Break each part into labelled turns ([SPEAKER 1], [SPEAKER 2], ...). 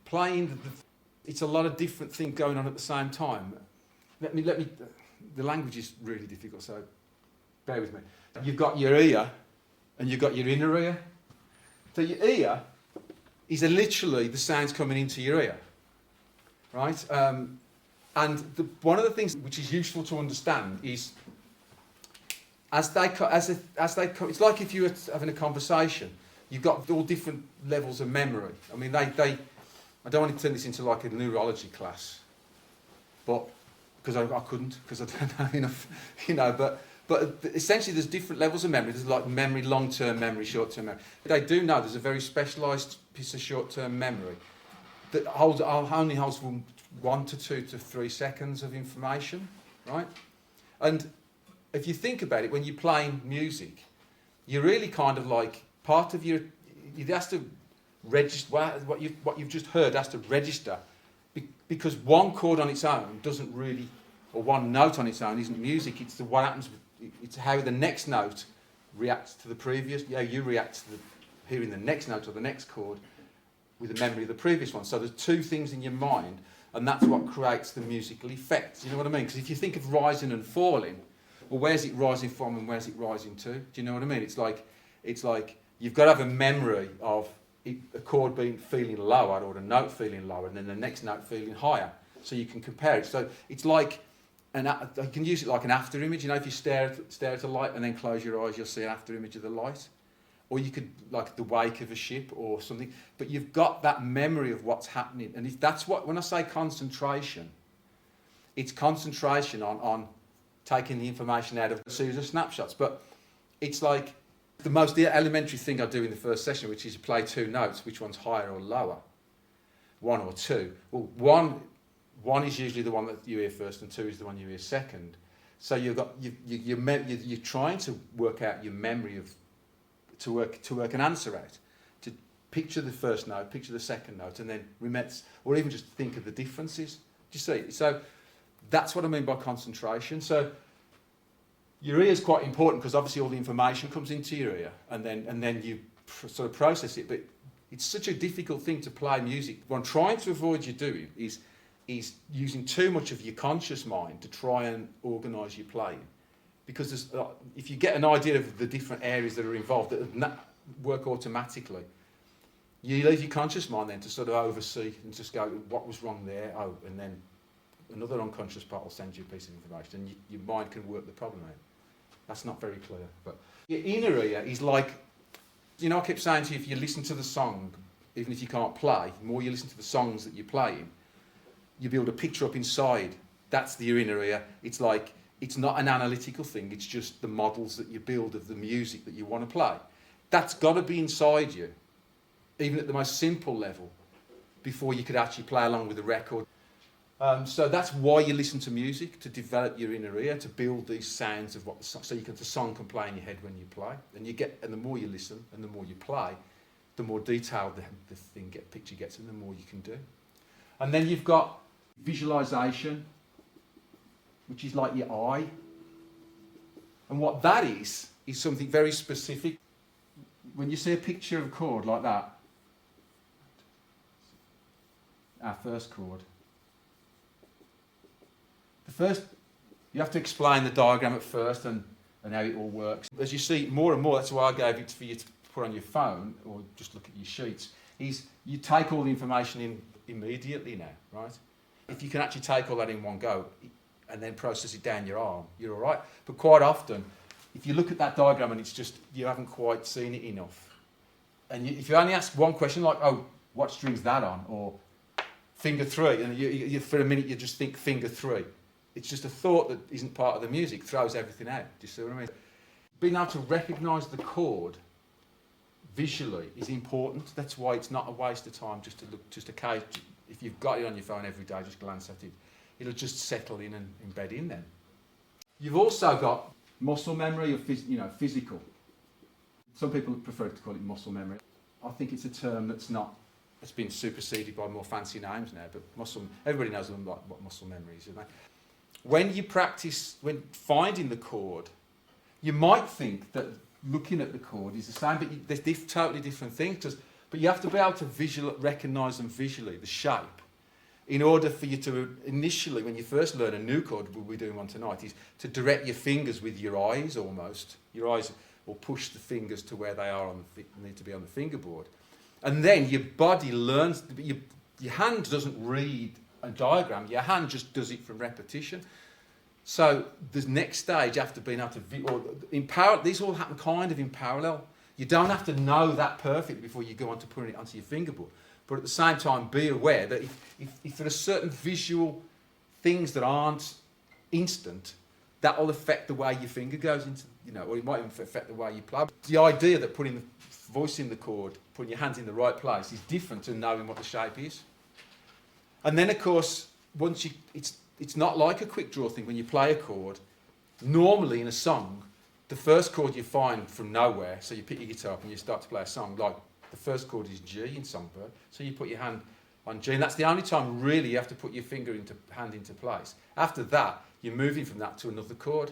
[SPEAKER 1] playing, it's a lot of different things going on at the same time. Let me, the language is really difficult, so bear with me. You've got your ear and you've got your inner ear. So your ear is literally the sounds coming into your ear, right? And one of the things which is useful to understand is as they come, it's like if you were having a conversation, you've got all different levels of memory. I mean, I don't want to turn this into like a neurology class, but because I couldn't, because I don't know enough, but essentially there's different levels of memory. There's like memory, long-term memory, short-term memory. But I do know there's a very specialised piece of short-term memory that only holds from 1 to 2 to 3 seconds of information, right? And if you think about it, when you're playing music, you're really kind of like part of your, it has to register, what you've just heard has to register, because one chord on its own doesn't really, or one note on its own isn't music. It's what happens, it's how the next note reacts to the previous, how you react to hearing the next note or the next chord with the memory of the previous one. So there's two things in your mind, and that's what creates the musical effect. You know what I mean? Because if you think of rising and falling, well, where's it rising from and where's it rising to? Do you know what I mean? It's like you've got to have a memory of a chord feeling lower or a note feeling lower and then the next note feeling higher, so you can compare it. So it's like, I can use it like an after image. You know, if you stare at a light and then close your eyes, you'll see an after image of the light. Or you could, like the wake of a ship or something. But you've got that memory of what's happening. And if that's what, when I say concentration, it's concentration on taking the information out of a series of snapshots. But it's like the most elementary thing I do in the first session, which is you play two notes, which one's higher or lower? One or two. Well, one is usually the one that you hear first and two is the one you hear second. So you're trying to work out your memory of, to work an answer out, to picture the first note, picture the second note, and then remember, or even just think of the differences. Do you see? So that's what I mean by concentration. So your ear is quite important because obviously all the information comes into your ear, and then you sort of process it. But it's such a difficult thing to play music. What I'm trying to avoid you doing is using too much of your conscious mind to try and organise your playing. Because if you get an idea of the different areas that are involved that work automatically, you leave your conscious mind then to sort of oversee and just go, what was wrong there? Oh, and then another unconscious part will send you a piece of information, and your mind can work the problem out. That's not very clear. But your inner ear is like, I keep saying to you, if you listen to the song, even if you can't play, the more you listen to the songs that you're playing, you build a picture up inside. That's your inner ear. It's like, it's not an analytical thing, it's just the models that you build of the music that you want to play. That's got to be inside you, even at the most simple level, before you could actually play along with the record. So that's why you listen to music, to develop your inner ear, to build these sounds of what the song, so the song can play in your head when you play. And the more you listen and the more you play, the more detailed the picture gets, and the more you can do. And then you've got visualisation, which is like your eye. And what that is something very specific. When you see a picture of a chord like that, our first chord, you have to explain the diagram at first and how it all works. As you see more and more, that's why I gave it for you to put on your phone or just look at your sheets, is you take all the information in immediately now, right? If you can actually take all that in one go, and then process it down your arm, you're all right. But quite often, if you look at that diagram and it's just, you haven't quite seen it enough, and if you only ask one question like, oh, what string's that on? Or finger 3, and you for a minute you just think finger 3. It's just a thought that isn't part of the music, throws everything out. Do you see what I mean? Being able to recognise the chord visually is important. That's why it's not a waste of time just to look, just occasionally. If you've got it on your phone every day, just glance at it. It'll just settle in and embed in then. You've also got muscle memory or physical. Some people prefer to call it muscle memory. I think it's a term it's been superseded by more fancy names now, but everybody knows what muscle memory is, don't they? When you practice, when finding the chord, you might think that looking at the chord is the same, but they're totally different things, because But you have to be able to recognise them visually, the shape, in order for you to initially, when you first learn a new chord, we'll be doing one tonight, is to direct your fingers with your eyes almost. Your eyes will push the fingers to where they are need to be on the fingerboard. And then your body learns, your hand doesn't read a diagram, your hand just does it from repetition. So the next stage after being able to, these all happen kind of in parallel. You don't have to know that perfectly before you go on to putting it onto your fingerboard. But at the same time, be aware that if there are certain visual things that aren't instant, that will affect the way your finger goes into, or it might even affect the way you play. The idea that putting the voice in the chord, putting your hands in the right place, is different to knowing what the shape is. And then, of course, it's not like a quick draw thing when you play a chord. Normally in a song, the first chord you find from nowhere, so you pick your guitar up and you start to play a song, like the first chord is G in Songbird, so you put your hand on G, and that's the only time really you have to put your hand into place. After that, you're moving from that to another chord,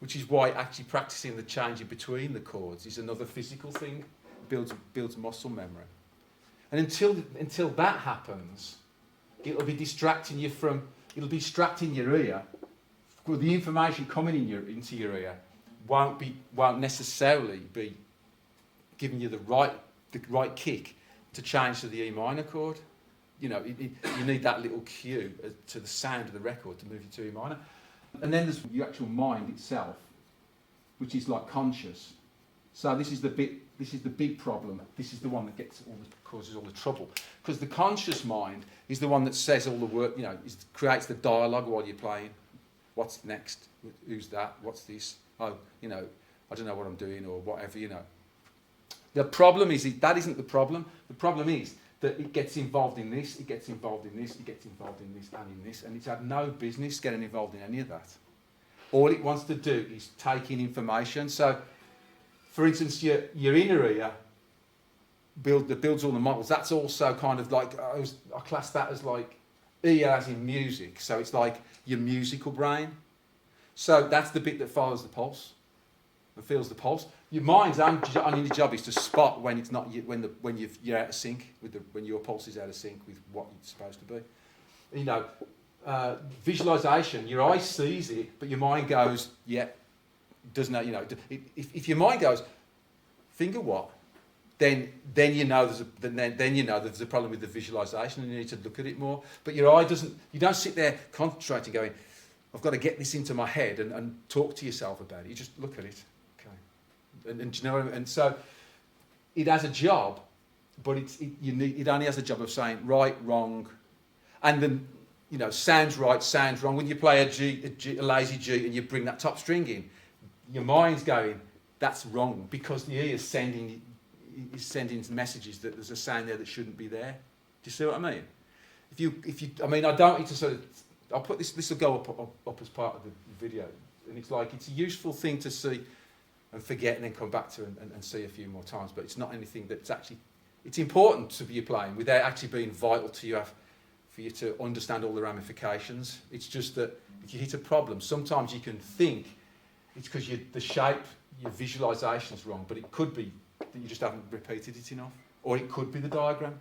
[SPEAKER 1] which is why actually practicing the changing between the chords is another physical thing, builds muscle memory. And until that happens, it'll be distracting your ear. Well, the information coming into your ear won't necessarily be giving you the right kick to change to the E minor chord. You need that little cue to the sound of the record to move you to E minor. And then there's your actual mind itself, which is like conscious. So this is the big problem. This is the one that causes all the trouble, because the conscious mind is the one that says all the work. Creates the dialogue while you're playing. What's next? Who's that? What's this? Oh, I don't know what I'm doing or whatever. The problem is that isn't the problem. The problem is that it gets involved in this, it gets involved in this, it gets involved in this and in this, and it's had no business getting involved in any of that. All it wants to do is take in information. So, for instance, your inner ear builds all the models. That's also kind of like, I class that as like ear as in music. So it's like your musical brain. So that's the bit that follows the pulse and feels the pulse. Your mind's only job is to spot when it's not when you're out of sync when your pulse is out of sync with what it's supposed to be. Visualization. Your eye sees it, but your mind goes, yeah, doesn't know. If your mind goes, finger what? Then you know there's a problem with the visualization, and you need to look at it more. But your eye doesn't. You don't sit there concentrating, going, I've got to get this into my head and talk to yourself about it. You just look at it. And do you know what I mean? And so it has a job, but it only has a job of saying right, wrong, and then sounds right, sounds wrong. When you play a lazy G and you bring that top string in, your mind's going, that's wrong, because the ear is sending messages that there's a sound there that shouldn't be there. Do you see what I mean? I don't need to sort of. I'll put this. This will go up as part of the video, and it's a useful thing to see and forget and then come back to and see a few more times. But it's not anything that's actually, it's important to be playing without actually being vital to you for you to understand all the ramifications. It's just that if you hit a problem, sometimes you can think it's because the shape, your visualization is wrong, but it could be that you just haven't repeated it enough, or it could be the diagram.